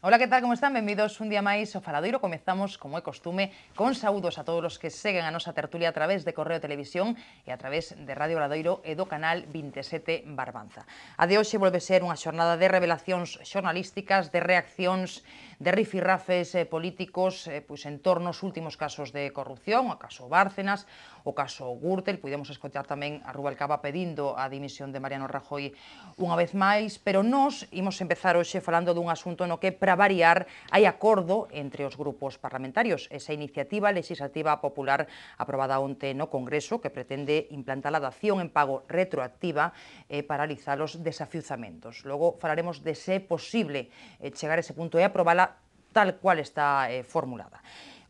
Ola, que tal, como están? Benvidos un día máis ao Faladoiro. Comezamos, como é costume, con saúdos a todos os que seguen a nosa tertulia a través de Correo Televisión e a través de Radio Obradoiro e do canal 27 Barbanza. A de hoxe volve ser unha xornada de revelacións xornalísticas, de reaccións, de rifirrafes políticos pois en torno aos últimos casos de corrupción, o caso Bárcenas, o caso Gürtel. Pudemos escoitar tamén a Rubalcaba pedindo a dimisión de Mariano Rajoy unha vez máis, pero nós imos empezar hoxe falando dun asunto no que, para variar, hai acordo entre os grupos parlamentarios. Esa iniciativa legislativa popular aprobada onte no Congreso que pretende implantar a dación en pago retroactiva e paralizar os desafiuzamentos. Logo falaremos de se é posible chegar a ese punto e aprobala tal cual está formulada.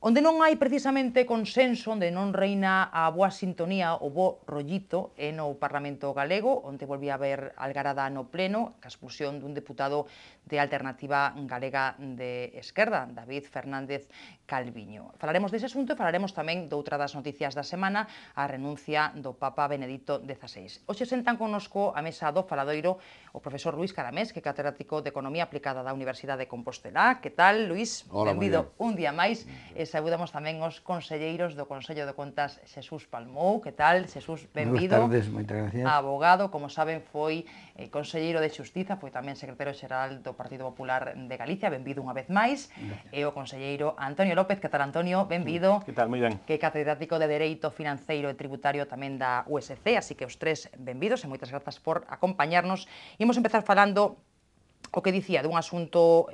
Onde non hai precisamente consenso, onde non reina a boa sintonía, o bo rollito, é no Parlamento galego, onde volvía a haber algarada no pleno, ca expulsión dun deputado de Alternativa Galega de Esquerda, David Fernández Calviño. Falaremos dese asunto e falaremos tamén doutra das noticias da semana, a renuncia do Papa Benedicto XVI. Hoxe sentan connosco a mesa do Faladoiro o profesor Luís Caramés, que é catedrático de Economía Aplicada da Universidade de Compostela. Que tal, Luís? Hola, Benvido un día máis. Saudamos tamén os conselleiros do Consello de Contas, Xesús Palmou. Que tal, Xesús? Benvido. Boas tardes, moitas gracias. Abogado, como saben, foi conselleiro de Xustiza, foi tamén secretario xeral do Partido Popular de Galicia. Benvido unha vez máis. E o conselleiro Antonio López. Que tal, Antonio? Benvido. Que tal? Moi ben. Que é catedrático de Dereito Financeiro e Tributario tamén da USC, así que os tres benvidos e moitas grazas por acompañarnos. Imos empezar falando o que dicía dun asunto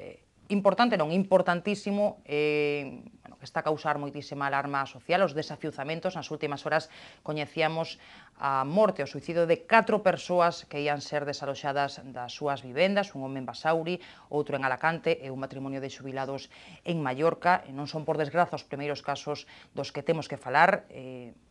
importante, non importantísimo, que está a causar moitísima alarma social, os desafiuzamentos. Nas últimas horas coñecíamos a morte, o suicidio de 4 persoas que ian ser desaloxadas das súas vivendas, un home en Basauri, outro en Alacante e un matrimonio de xubilados en Mallorca. E non son, por desgraza, os primeiros casos dos que temos que falar.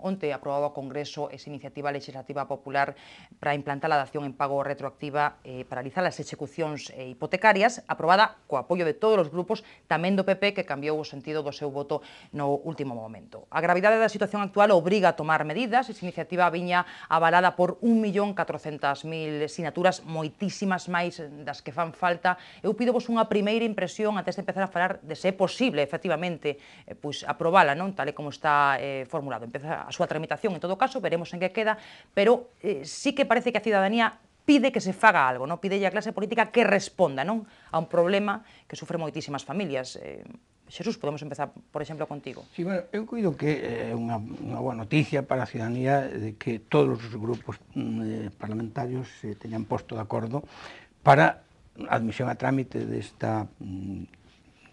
Onte aprobaba o Congreso esa iniciativa legislativa popular para implantar a dación en pago retroactiva e paralizar as execucións hipotecarias, aprobada co apoio de todos os grupos, tamén do PP, que cambiou o sentido do seu voto no último momento. A gravidade da situación actual obriga a tomar medidas. Esa iniciativa viña avalada por 1.400.000 sinaturas, moitísimas máis das que fan falta. Eu pidovos unha primeira impresión antes de empezar a falar de se é posible, efectivamente, pois aprobala, non, tal e como está formulado. Empeza a súa tramitación, en todo caso, veremos en que queda, pero sí que parece que a cidadanía pide que se faga algo, non? Pide a clase política que responda, non, a un problema que sufre moitísimas familias. Xesús, podemos empezar, por exemplo, contigo. Sí, bueno, eu coido que é unha boa noticia para a ciudadanía de que todos os grupos parlamentarios se teñan posto de acordo para a admisión a trámite desta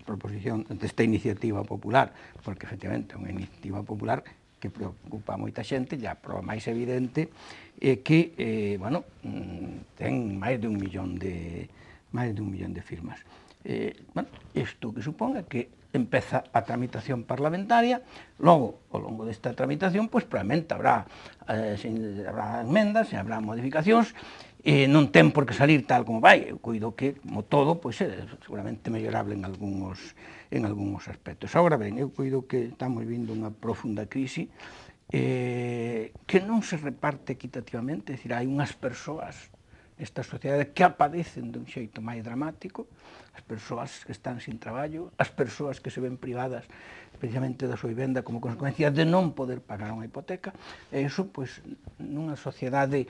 proposición, desta iniciativa popular, porque efectivamente é unha iniciativa popular que preocupa a moita xente. E a prova máis evidente é que, bueno, ten máis de 1 millón de firmas. Bueno, isto que supón é que empeza a tramitación parlamentaria. Logo, ao longo desta tramitación, pois probablemente habrá enmendas, habrá modificacións, non ten por que salir tal como vai. Eu coido que, como todo, pois é seguramente mellorable en algúns aspectos. Agora ben, eu coido que estamos vindo unha profunda crise que non se reparte equitativamente. É dicir, hai unhas persoas nesta sociedade que aparecen dun xeito máis dramático, as persoas que están sin traballo, as persoas que se ven privadas precisamente da súa vivenda como consecuencia de non poder pagar unha hipoteca. E iso, pois, nunha sociedade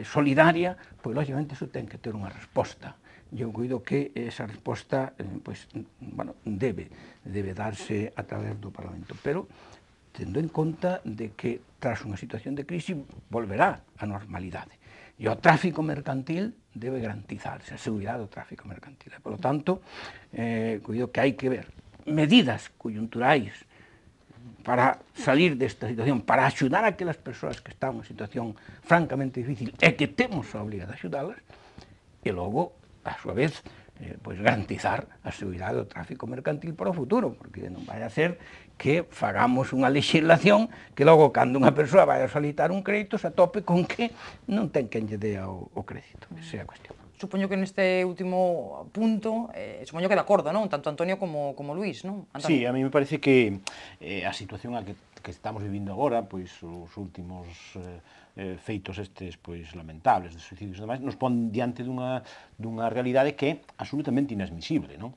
solidaria, pois, lógicamente, iso ten que ter unha resposta. Eu coido que esa resposta, pois, bueno, debe darse a través do Parlamento, pero tendo en conta de que tras unha situación de crise volverá a normalidade. E o tráfico mercantil debe garantizarse, a seguridade do tráfico mercantil. Por lo tanto, coido que hai que ver medidas coyunturais para salir desta situación, para axudar a aquelas persoas que están en unha situación francamente difícil e que temos a obriga de axudalas, e logo, a súa vez, pois garantizar a seguridade do tráfico mercantil para o futuro, porque non vai a ser que fagamos unha legislación que logo, cando unha persoa vai a solicitar un crédito, se atope con que non ten quen lle dé o crédito. Esa é a cuestión. Supoño que neste último punto, supoño que de acordo, non? Tanto Antonio como Luís, non? Sí, a mí me parece que a situación a que estamos vivindo agora, pois os últimos feitos estes lamentables de suicidios e demais, nos pon diante dunha realidade que é absolutamente inadmisible, non?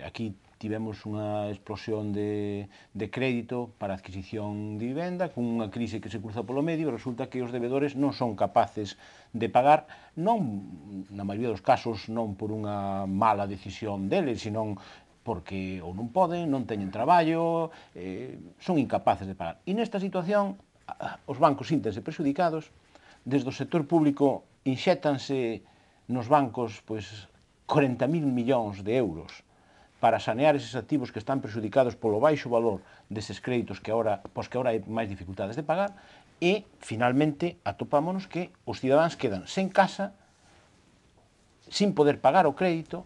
Aquí tivemos unha explosión de crédito para a adquisición de vivenda, con unha crise que se cruza polo medio, e resulta que os debedores non son capaces de pagar, non, na maioría dos casos, non por unha mala decisión deles, senón porque ou non poden, non teñen traballo, son incapaces de pagar. E nesta situación, os bancos síntense perjudicados, desde o sector público inxétanse nos bancos 40.000 millóns de euros para sanear eses activos que están perjudicados polo baixo valor deses créditos que agora hai máis dificultades de pagar, e, finalmente, atopámonos que os cidadáns quedan sen casa, sin poder pagar o crédito,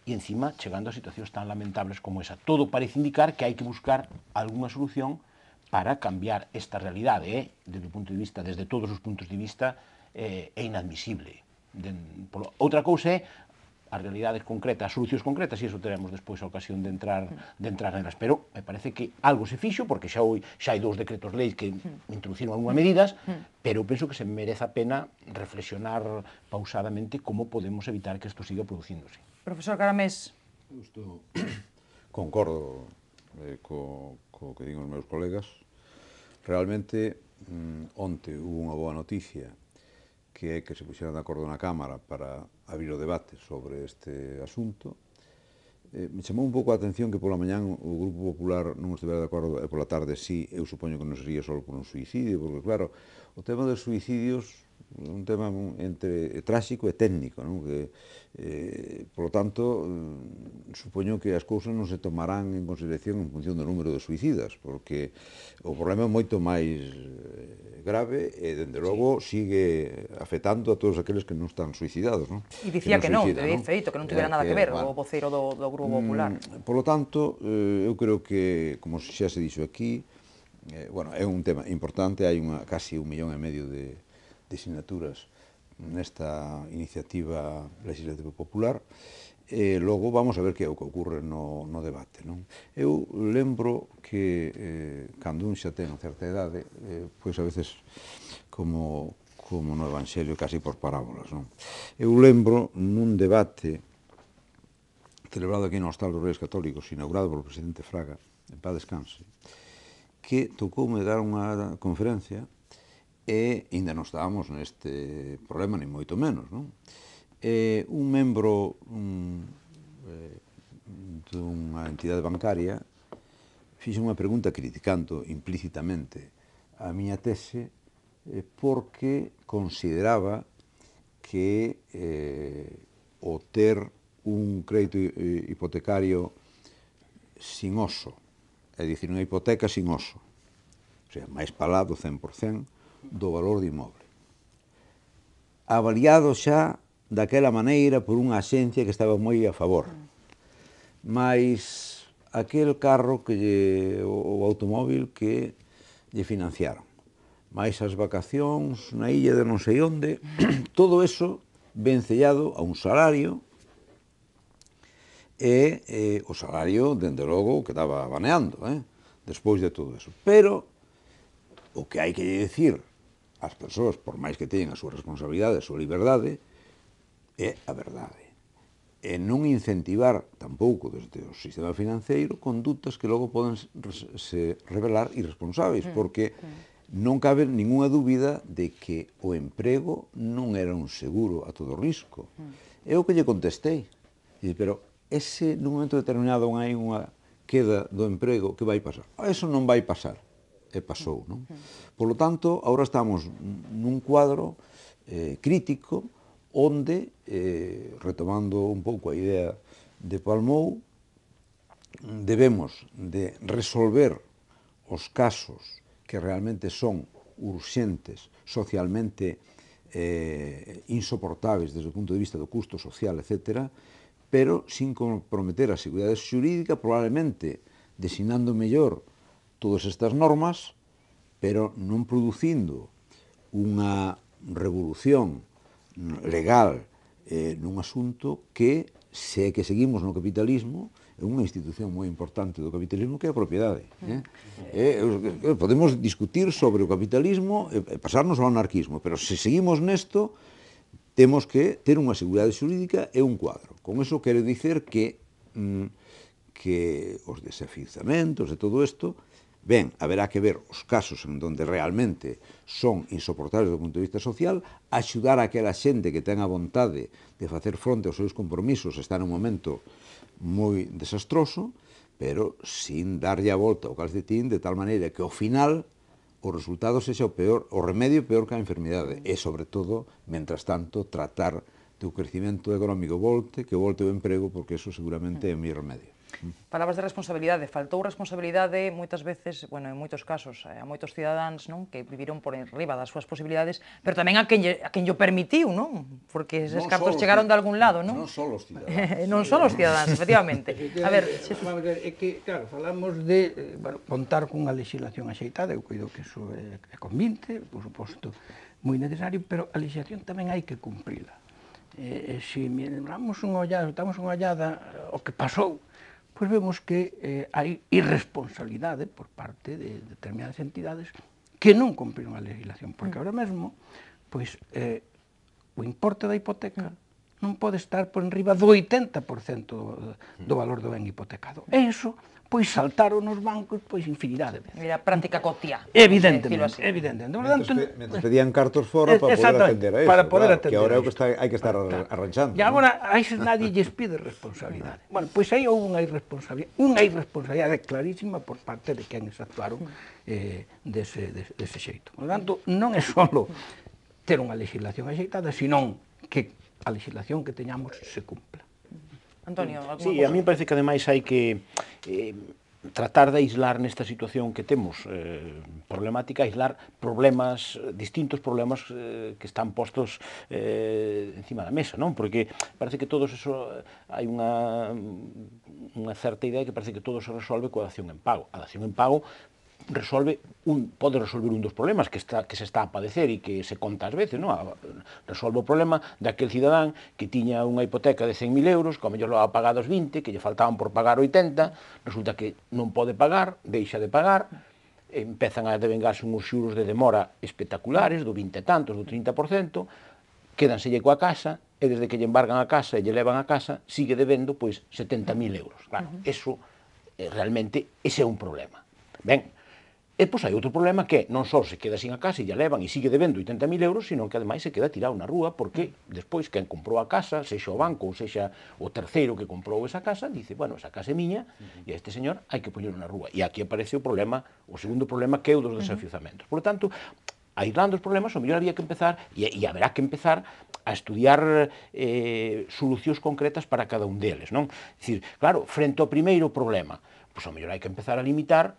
e, encima, chegando a situacións tan lamentables como esa. Todo parece indicar que hai que buscar algunha solución para cambiar esta realidade, desde todos os puntos de vista, é inadmisible. Outra cousa é as realidades concretas, as solucións concretas, e iso teremos despois a ocasión de entrar nelas. Pero me parece que algo se fixo, porque xa hai 2 decretos leis que introduciron algunhas medidas, pero penso que se merece a pena reflexionar pausadamente como podemos evitar que isto siga producíndose. Profesor Caramés. Justo concordo co que digan os meus colegas. Realmente, onte hubo unha boa noticia, que é que se puxeran de acordo na Cámara para abrir o debate sobre este asunto. Me chamou un pouco a atención que pola mañán o Grupo Popular non estivera de acordo, e pola tarde sí, eu supoño que non sería só por un suicidio, porque claro, o tema dos suicidios é un tema entre tráxico e técnico, non? Que, polo tanto, supoño que as cousas non se tomarán en consideración en función do número de suicidas, porque o problema é moito máis grave e, dende logo, sigue afectando a todos aqueles que non están suicidados, non? E dicía que non, de feito, que non tivera nada que ver o voceiro do Grupo Popular. Polo tanto, eu creo que, como xa se dixo aquí, é un tema importante, hai casi 1,5 millón de sinaturas nesta iniciativa legislativa popular, e logo vamos a ver que é o que ocorre no debate, non? Eu lembro que cando un xa ten certa idade, pois a veces como no Evangelio, casi por parábolas, non? Eu lembro nun debate celebrado aquí no Hostal dos Reis Católicos, inaugurado polo presidente Fraga, en paz descanse, que tocoume dar unha conferencia e ainda non estábamos neste problema, ni moito menos, non? Un membro dunha entidade bancaria fixe unha pregunta criticando implícitamente a miña tese porque consideraba que o ter un crédito hipotecario sin oso, é dicir, unha hipoteca sin oso, o sea, máis palado 100% do valor do inmoble, avaliado xa daquela maneira por unha axencia que estaba moi a favor, máis aquel carro o automóvil que lle financiaron, máis as vacacións na illa de non sei onde, todo eso vencellado a un salario, e o salario, dende logo, que estaba baneando, despois de todo eso. Pero o que hai que dicir ás persoas, por máis que teñen a súa responsabilidade, a súa liberdade, é a verdade. E non incentivar tampouco desde o sistema financeiro condutas que logo poden se revelar irresponsáveis, porque non cabe ninguna dúbida de que o emprego non era un seguro a todo risco. É o que lle contestei. Pero ese, nun momento determinado, hai unha queda do emprego, que vai pasar? Eso non vai pasar. E pasou, non? Por lo tanto, agora estamos nun cuadro crítico onde, retomando un pouco a idea de Palmou, debemos de resolver os casos que realmente son urxentes, socialmente insoportables desde o punto de vista do custo social, etc., pero sin comprometer a seguridade xurídica, probablemente designando mellor todas estas normas, pero non producindo unha revolución legal nun asunto que, se é que seguimos no capitalismo, é unha institución moi importante do capitalismo que é a propiedade. Podemos discutir sobre o capitalismo e pasarnos ao anarquismo, pero se seguimos nesto, temos que ter unha seguridade xurídica e un cuadro. Con iso quero dicer que os desafiuzamentos e todo isto, ben, haberá que ver os casos en donde realmente son insoportables do punto de vista social, axudar a aquela xente que ten a vontade de facer fronte aos seus compromisos está nun momento moi desastroso, pero sin darlle a volta ao calcetín de tal maneira que ao final o resultado sexa o peor, o remedio peor que a enfermidade. E, sobre todo, mentras tanto, tratar do crecimento económico que volte o emprego, porque eso seguramente é o mellor remedio. Palabras de responsabilidade. Faltou responsabilidade moitas veces, bueno, en moitos casos, a moitos cidadáns, non, que viviron por enriba das súas posibilidades, pero tamén a quen llo permitiu, non? Porque eses cartos chegaron de algún lado, non? Non só os cidadáns. Non só os cidadáns, efectivamente. A ver, vamos a ver, é que, claro, falamos de contar cunha legislación axeitada, eu coido que iso é convinte, por suposto, moi necesario, pero a legislación tamén hai que cumprila. Se miramos unha ollada, damos unha ollada ao que pasou, pois vemos que hai irresponsabilidade por parte de determinadas entidades que non cumpriron a legislación, porque ahora mesmo, pois, o importe da hipoteca non pode estar por enriba do 80% do valor do ben hipotecado. E iso, pois, saltaron os bancos, pois, infinidade de veces. Mira, práctica cotía. Evidentemente, evidentemente. Mentre pedían cartos fora para poder atender a eso, para poder atender que agora é o a que hai que estar arranchando. E agora, a eses nadie lles pide responsabilidade. Bueno, pois aí houve unha irresponsabilidade clarísima por parte de quen actuaron dese xeito. Por tanto, non é só ter unha legislación axeitada, senón que a legislación que teñamos se cumpla. Antonio, sí, a mí me parece que ademais hai que tratar de aislar nesta situación que temos problemática, aislar problemas, distintos problemas que están postos encima da mesa, non? Porque parece que todos eso, hai unha certa idea que parece que todo se resolve coa dación en pago. A dación en pago pode resolver un dos problemas que se está a padecer e que se conta ás veces, non? Resolve o problema daquel cidadán que tiña unha hipoteca de 100.000 euros, que ao mellor lo ha pagado os 20, que lle faltaban por pagar 80, resulta que non pode pagar, deixa de pagar, empezan a devengarse uns xuros de demora espectaculares, do 20 e tantos, do 30%, quédanselle coa casa, e desde que lle embargan a casa e lle levan a casa, sigue debendo, pois, 70.000 euros. Claro, eso, realmente, ese é un problema. Ben, e pois hai outro problema que non só se queda sin a casa e lle levan e sigue debendo 80.000 euros, sino que ademais se queda tirado na rúa porque despois quen comprou a casa, sexa o banco ou sexa o terceiro que comprou esa casa, dice, bueno, esa casa é miña e a este señor hai que poñelo na rúa. E aquí aparece o problema, o segundo problema que é o dos desafiuzamentos. Por lo tanto, aislando os problemas, o mellor había que empezar, e haberá que empezar a estudiar solucións concretas para cada un deles, non? É dicir, claro, frente ao primeiro problema, pois o mellor hai que empezar a limitar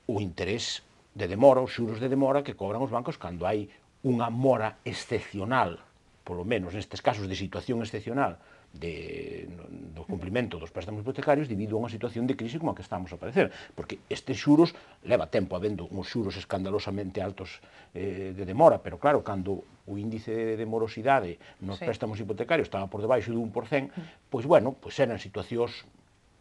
o interés de demora, os xuros de demora que cobran os bancos cando hai unha mora excepcional, polo menos nestes casos de situación excepcional do cumprimento dos préstamos hipotecarios debido a unha situación de crise como a que estamos a padecer, porque estes xuros leva tempo habendo uns xuros escandalosamente altos de demora, pero claro, cando o índice de morosidade nos préstamos hipotecarios estaba por debaixo do 1%, pois bueno, pois eran situacións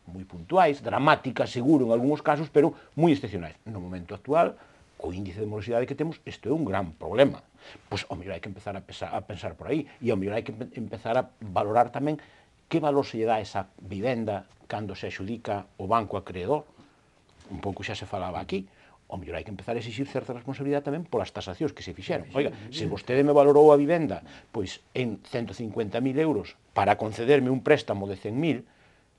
moi puntuais, dramáticas, seguro, en algúns casos, pero moi excepcionais. No momento actual, co índice de morosidade que temos, isto é un gran problema. Pois, ao mellor hai que empezar a pensar por aí, e ao mellor hai que empezar a valorar tamén que valor se lle dá esa vivenda cando se adxudica o banco acreedor. Un pouco xa se falaba aquí. Ao mellor hai que empezar a exigir certa responsabilidade tamén polas tasacións que se fixeron. Oiga, se vostede me valorou a vivenda pois en 150.000 euros para concederme un préstamo de 100.000,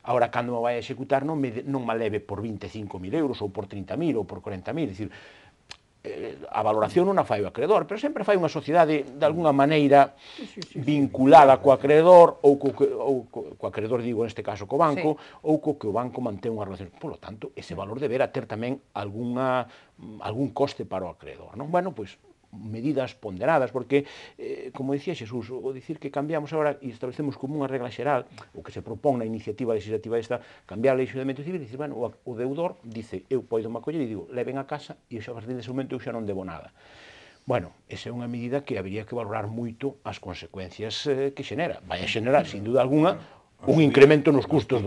agora, cando me vai a executar, non me leve por 25.000 euros, ou por 30.000, ou por 40.000, é dicir, a valoración non a fai o acreedor, pero sempre fai unha sociedade, de alguna maneira, vinculada co acreedor, ou co acreedor, digo, neste caso, co banco, ou co que o banco mantén unha relación. Por lo tanto, ese valor deberá ter tamén algún coste para o acreedor, non? Bueno, pois, medidas ponderadas, porque, como dicía Xesús, o dicir que cambiamos agora e establecemos como unha regla xeral, o que se propón na iniciativa legislativa esta, cambiar a lei de xudimento civil, e dicir, bueno, o deudor dice, eu poido me acoller e digo, leven a casa e a partir dese momento eu xa non debo nada. Bueno, esa é unha medida que habería que valorar moito as consecuencias que xenera. Vai a xenerar, sin duda alguna, un incremento nos custos,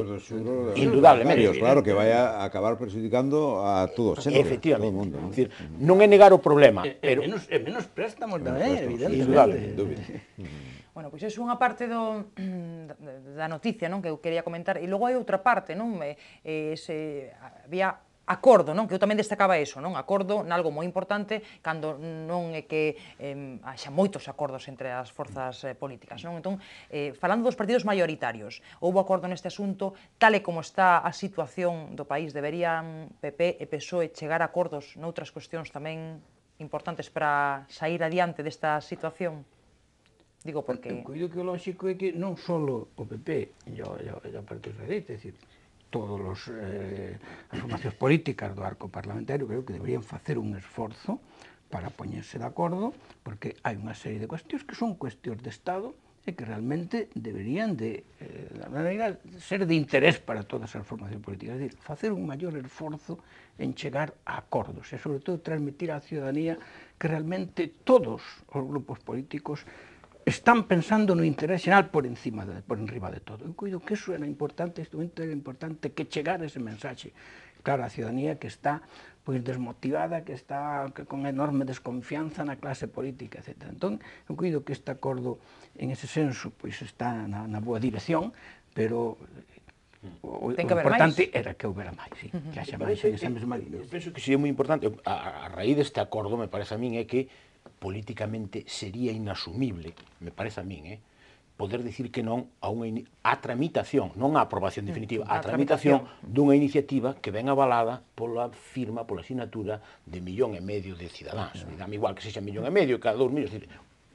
indudablemente. Claro, que vai a acabar perjudicando a todos, Efectivamente. todo o mundo, non? Decir, non é negar o problema, pero menos préstamos tamén, evidentemente. indudablemente. Bueno, pois é unha parte da noticia, non, que eu quería comentar, e logo hai outra parte, non, había acordo, non, que eu tamén destacaba eso, non, acordo nalgo moi importante cando non é que haxa moitos acordos entre as forzas políticas, non? Entón, falando dos partidos maioritarios, houbo acordo neste asunto, tal e como está a situación do país, deberían PP e PSOE chegar a acordos noutras cuestións tamén importantes para sair adiante desta situación? Digo porque... Eu coido que o lógico é que non só o PP e o Partido Socialista, é dicir, todas as formacións políticas do arco parlamentario creo que deberían facer un esforzo para poñerse de acordo, porque hai unha serie de cuestións que son cuestións de Estado e que realmente deberían de maneira, ser de interés para todas as formacións políticas, é dicir, facer un maior esforzo en chegar a acordos e, sobre todo, transmitir á ciudadanía que realmente todos os grupos políticos están pensando no interés xeral por enriba de todo. Eu coido que iso era importante, era importante que chegara ese mensaxe. Claro, a ciudadanía que está desmotivada, que está con enorme desconfianza na clase política, etc. Entón, eu coido que este acordo, en ese senso, está na boa dirección, pero o importante era que houbera máis, que haxa máis en esa mesma línea. Eu penso que sería moi importante, a raíz deste acordo, me parece a min, é que políticamente sería inasumible, me parece a min, poder dicir que non a tramitación, non a aprobación definitiva, a tramitación dunha iniciativa que ven avalada pola firma, pola asinatura de 1,5 millón de cidadáns. Dame igual que sexa 1,5 millón, cada 2 millóns,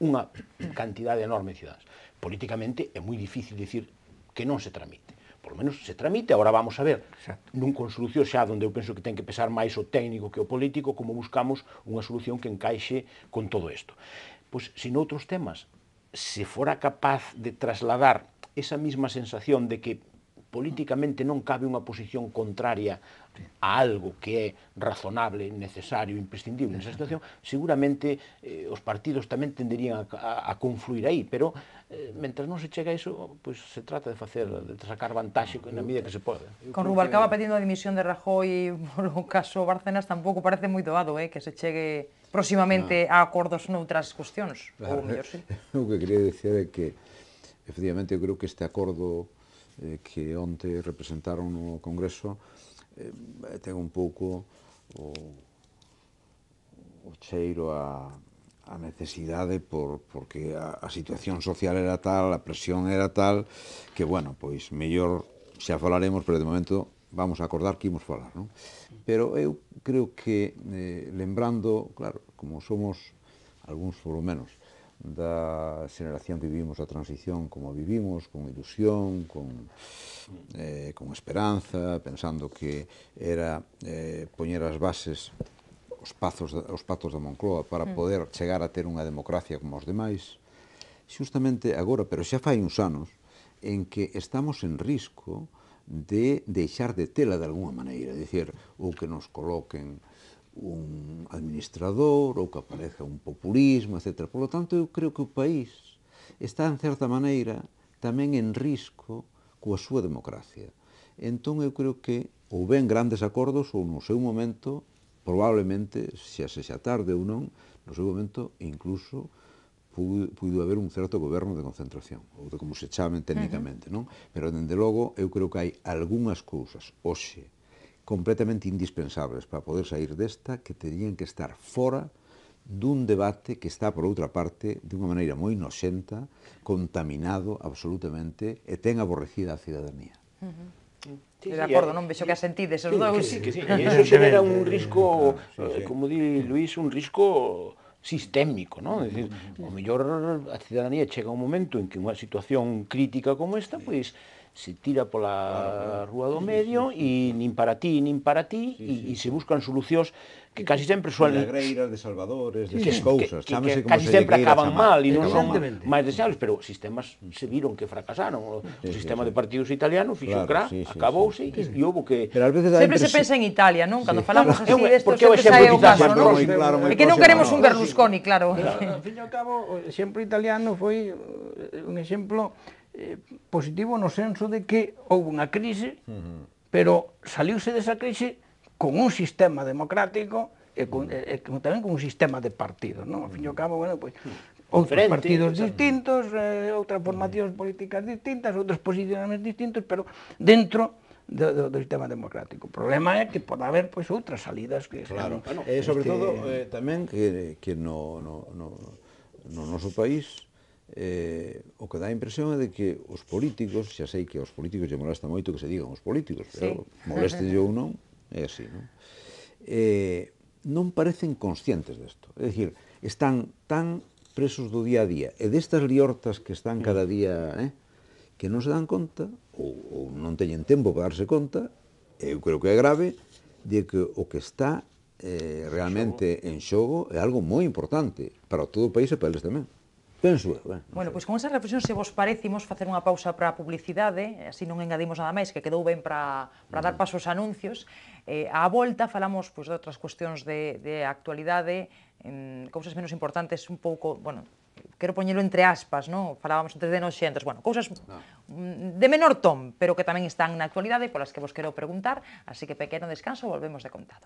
unha cantidade enorme de cidadáns. Políticamente é moi difícil dicir que non se tramite. Por lo menos se tramite, agora vamos a ver, nun con solución xa onde eu penso que ten que pesar máis o técnico que o político, como buscamos unha solución que encaixe con todo isto. Pois, se noutros temas se fora capaz de trasladar esa mesma sensación de que políticamente non cabe unha posición contraria a algo que é razonable, necesario, imprescindible nesa situación, seguramente os partidos tamén tenderían a confluir aí, pero mentre non se chega a iso, pois se trata de sacar vantaxe na medida que se pode. Con Rubalcaba pedindo a dimisión de Rajoy polo caso Bárcenas tampouco parece moi doado, que se chegue próximamente a acordos noutras cuestións. Claro, o que quería dicir é que, efectivamente, eu creo que este acordo que onte representaron no Congreso ten un pouco o cheiro a necesidade porque a situación social era tal, a presión era tal, que, bueno, pois, mellor xa falaremos, pero de momento vamos a acordar que imos falar, non? Pero eu creo que, lembrando, claro, como somos, algúns por lo menos, da xeración que vivimos a transición como vivimos, con ilusión, con esperanza, pensando que era poñer as bases, os pactos da Moncloa para poder chegar a ter unha democracia como os demais, xustamente agora, pero xa fai uns anos, en que estamos en risco de deixar de tela de alguna maneira, dicir, ou que nos coloquen un administrador ou que apareza un populismo, etc. Por lo tanto, eu creo que o país está, en certa maneira, tamén en risco coa súa democracia. Entón, eu creo que ou ben grandes acordos ou no seu momento, probablemente, xa sexa tarde ou non, no seu momento, incluso, puido haber un certo goberno de concentración, ou de como se chamen técnicamente, non? Pero, dende logo, eu creo que hai algunhas cousas, hoxe, completamente indispensables para poder sair desta, que terían que estar fora dun debate que está, por outra parte, de unha maneira moi noxenta, contaminado absolutamente, e ten aborrecida a cidadanía. De acordo, non vexo que asentides os dous. Que sí, e iso xera un risco, como di Luís, un risco sistémico, non? É dicir, o mellor a cidadanía chega un momento en que unha situación crítica como esta, pois, se tira pola rúa do medio e nin para ti, e se buscan solucións que casi sempre son... Milagreiras, de salvadores, destas cousas, que casi sempre acaban mal e non son máis deseables, pero sistemas se viron que fracasaron. O sistema de partidos italiano fixo crack, acabouse e houve que... Sempre se pensa en Italia, non? Cando falamos así desto, sempre sae o caso, non? É que non queremos un Berlusconi, claro. Ao fin e ao cabo, o exemplo italiano foi un exemplo positivo no senso de que houve unha crise, pero saliuse desa crise con un sistema democrático e tamén con un sistema de partidos, non? Ao fin e ao cabo, bueno, pois, outros partidos distintos, outras formacións políticas distintas, outros posicionamentos distintos, pero dentro do sistema democrático. O problema é que pode haber pois outras salidas que claro, sobre todo tamén que no noso país o que dá a impresión é de que os políticos, xa sei que aos políticos lle molesta moito que se digan os políticos, pero moleste ou non, é así, non? Non parecen conscientes desto, é dicir, están tan presos do día a día e destas liortas que están cada día, que non se dan conta ou non teñen tempo para darse conta, eu creo que é grave, de que o que está realmente en xogo é algo moi importante para todo o país e para eles tamén. Penso eu. Bueno, pois con esa reflexión, se vos parece, imos facer unha pausa para a publicidade, así non engadimos nada máis, que quedou ben para dar paso aos anuncios. Á volta falamos de outras cuestións de actualidade, cousas menos importantes, un pouco, bueno, quero poñelo entre aspas, non? Falábamos antes de noxentos, bueno, cousas de menor ton, pero que tamén están na actualidade, polas que vos quero preguntar, así que pequeno descanso, volvemos de contado.